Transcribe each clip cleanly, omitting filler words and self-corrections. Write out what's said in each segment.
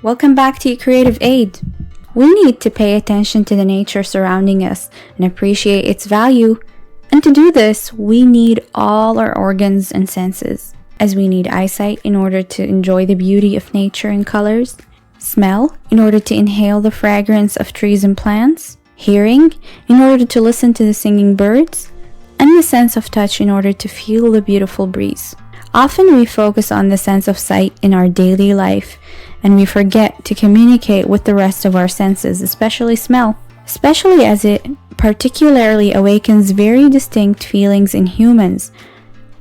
Welcome back to eCreativeAid. We need to pay attention to the nature surrounding us and appreciate its value. And to do this, we need all our organs and senses, as we need eyesight in order to enjoy the beauty of nature and colors, smell in order to inhale the fragrance of trees and plants, hearing in order to listen to the singing birds, and the sense of touch in order to feel the beautiful breeze. Often we focus on the sense of sight in our daily life, and we forget to communicate with the rest of our senses, especially smell, especially as it particularly awakens very distinct feelings in humans,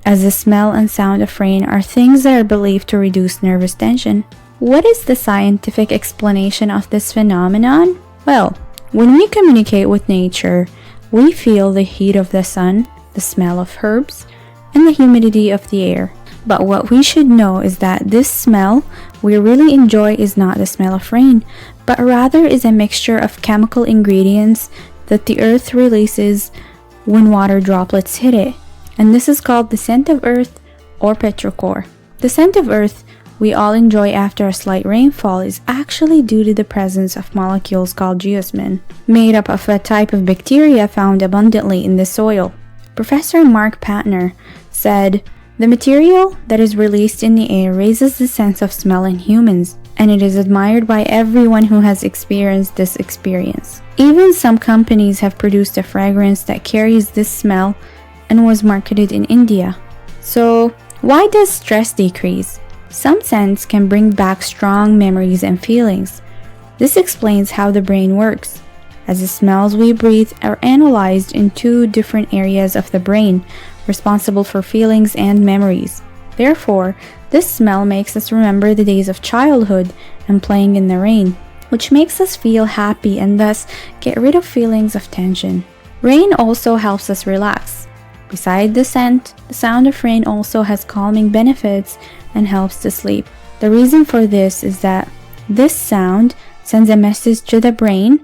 as the smell and sound of rain are things that are believed to reduce nervous tension. What is the scientific explanation of this phenomenon? Well, when we communicate with nature, we feel the heat of the sun, the smell of herbs, and the humidity of the air. But what we should know is that this smell we really enjoy is not the smell of rain, but rather is a mixture of chemical ingredients that the earth releases when water droplets hit it. And this is called the scent of earth or petrichor. The scent of earth we all enjoy after a slight rainfall is actually due to the presence of molecules called geosmin, made up of a type of bacteria found abundantly in the soil. Professor Mark Patner said, "The material that is released in the air raises the sense of smell in humans, and it is admired by everyone who has experienced this experience. Even some companies have produced a fragrance that carries this smell and was marketed in India." So, why does stress decrease? Some scents can bring back strong memories and feelings. This explains how the brain works, as the smells we breathe are analyzed in two different areas of the brain, responsible for feelings and memories. Therefore, this smell makes us remember the days of childhood and playing in the rain, which makes us feel happy and thus get rid of feelings of tension. Rain also helps us relax. Beside the scent, the sound of rain also has calming benefits and helps to sleep. The reason for this is that this sound sends a message to the brain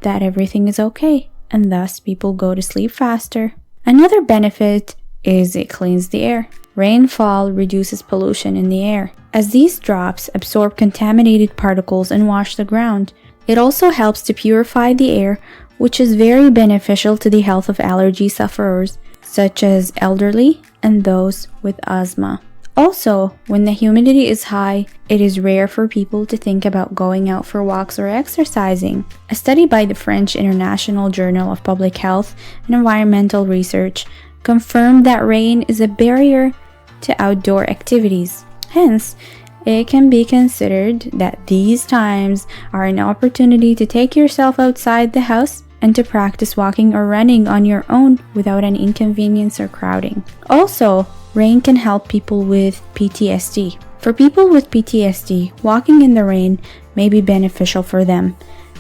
that everything is okay, and thus people go to sleep faster. Another benefit is it cleans the air. Rainfall reduces pollution in the air, as these drops absorb contaminated particles and wash the ground. It also helps to purify the air, which is very beneficial to the health of allergy sufferers, such as elderly and those with asthma. Also, when the humidity is high, it is rare for people to think about going out for walks or exercising. A study by the French International Journal of Public Health and Environmental Research confirmed that rain is a barrier to outdoor activities. Hence, it can be considered that these times are an opportunity to take yourself outside the house and to practice walking or running on your own without an inconvenience or crowding. Also, rain can help people with PTSD. For people with PTSD, walking in the rain may be beneficial for them.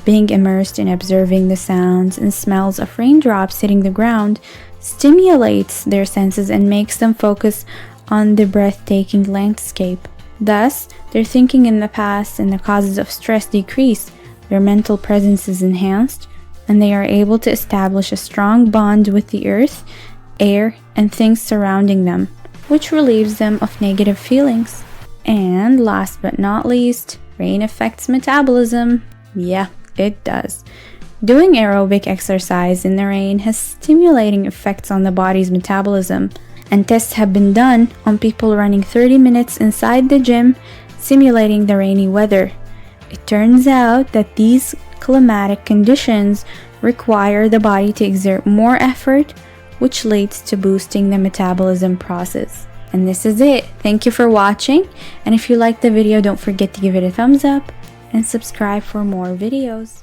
Being immersed in observing the sounds and smells of raindrops hitting the ground stimulates their senses and makes them focus on the breathtaking landscape. Thus, their thinking in the past and the causes of stress decrease, their mental presence is enhanced, and they are able to establish a strong bond with the earth, air, and things surrounding them, which relieves them of negative feelings. And last but not least, rain affects metabolism. Yeah, it does. Doing aerobic exercise in the rain has stimulating effects on the body's metabolism, and tests have been done on people running 30 minutes inside the gym, simulating the rainy weather. It turns out that these climatic conditions require the body to exert more effort, which leads to boosting the metabolism process. And this is it. Thank you for watching, and if you liked the video, don't forget to give it a thumbs up and subscribe for more videos.